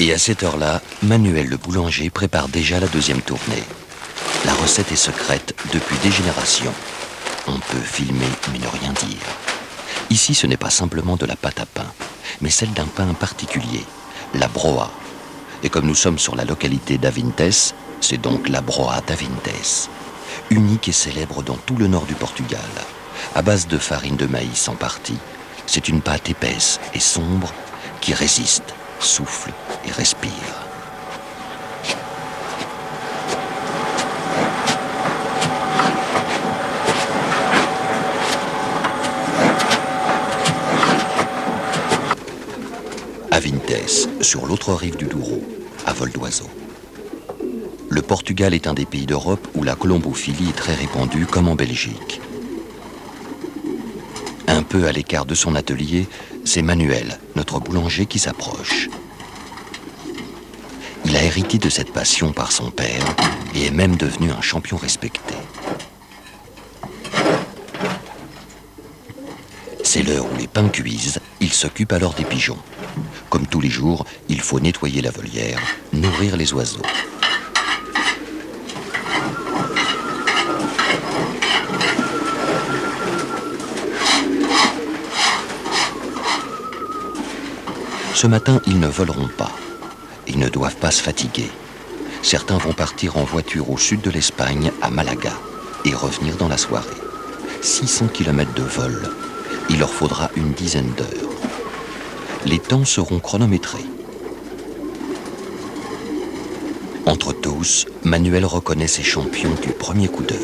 Et à cette heure-là, Manuel le boulanger prépare déjà la deuxième tournée. La recette est secrète depuis des générations. On peut filmer mais ne rien dire. Ici, ce n'est pas simplement de la pâte à pain, mais celle d'un pain particulier, la broa. Et comme nous sommes sur la localité d'Avintes, c'est donc la broa d'Avintes. Unique et célèbre dans tout le nord du Portugal. À base de farine de maïs en partie, c'est une pâte épaisse et sombre qui résiste, souffle et respire. Avintes, sur l'autre rive du Douro, à vol d'oiseau. Le Portugal est un des pays d'Europe où la colombophilie est très répandue, comme en Belgique. Un peu à l'écart de son atelier, c'est Manuel, notre boulanger, qui s'approche. Il a hérité de cette passion par son père et est même devenu un champion respecté. C'est l'heure où les pains cuisent, il s'occupe alors des pigeons. Comme tous les jours, il faut nettoyer la volière, nourrir les oiseaux. Ce matin, ils ne voleront pas. Ils ne doivent pas se fatiguer. Certains vont partir en voiture au sud de l'Espagne, à Malaga, et revenir dans la soirée. 600 km de vol. Il leur faudra une dizaine d'heures. Les temps seront chronométrés. Entre tous, Manuel reconnaît ses champions du premier coup d'œil.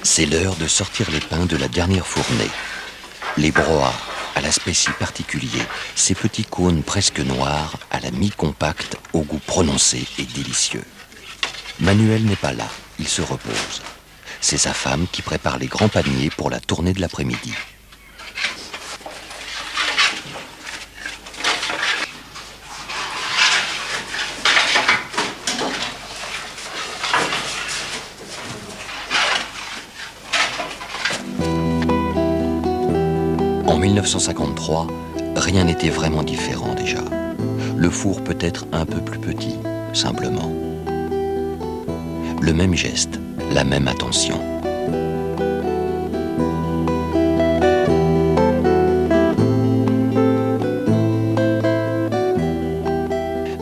C'est l'heure de sortir les pains de la dernière fournée. Les broas, à l'aspect si particulier, ces petits cônes presque noirs, à la mi-compacte, au goût prononcé et délicieux. Manuel n'est pas là, il se repose. C'est sa femme qui prépare les grands paniers pour la tournée de l'après-midi. En 1953, rien n'était vraiment différent déjà. Le four peut être un peu plus petit, simplement. Le même geste, la même attention.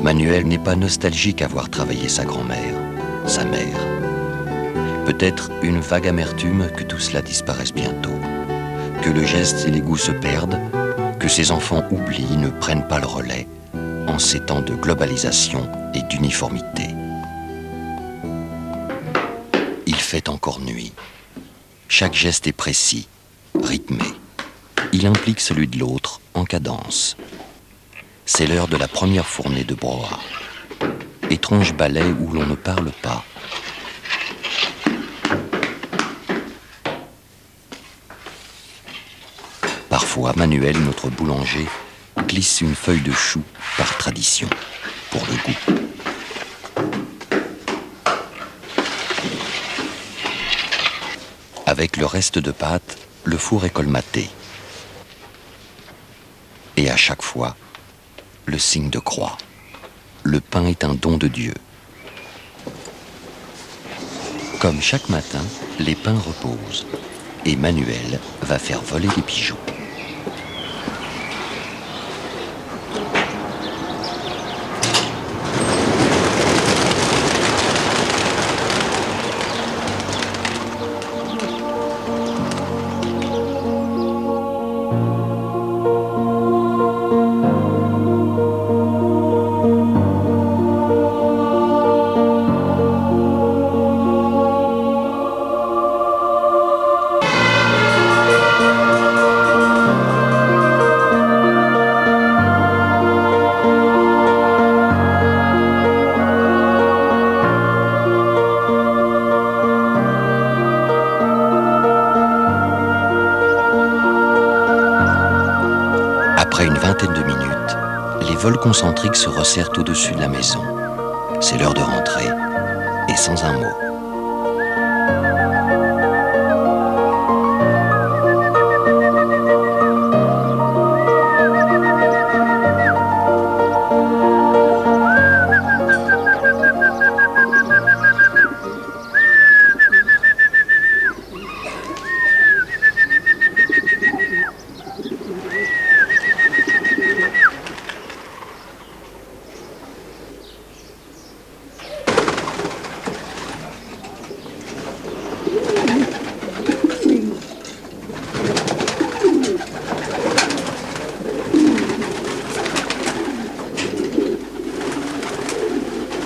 Manuel n'est pas nostalgique à voir travailler sa grand-mère, sa mère. Peut-être une vague amertume que tout cela disparaisse bientôt. Que le geste et les goûts se perdent, que ses enfants oublient, ne prennent pas le relais en ces temps de globalisation et d'uniformité. Il fait encore nuit. Chaque geste est précis, rythmé. Il implique celui de l'autre en cadence. C'est l'heure de la première fournée de broa. Étrange ballet où l'on ne parle pas. Parfois, Manuel, notre boulanger, glisse une feuille de chou par tradition, pour le goût. Avec le reste de pâte, le four est colmaté. Et à chaque fois, le signe de croix. Le pain est un don de Dieu. Comme chaque matin, les pains reposent. Et Manuel va faire voler les pigeons. Après une vingtaine de minutes, les vols concentriques se resserrent au-dessus de la maison. C'est l'heure de rentrer. sans un mot.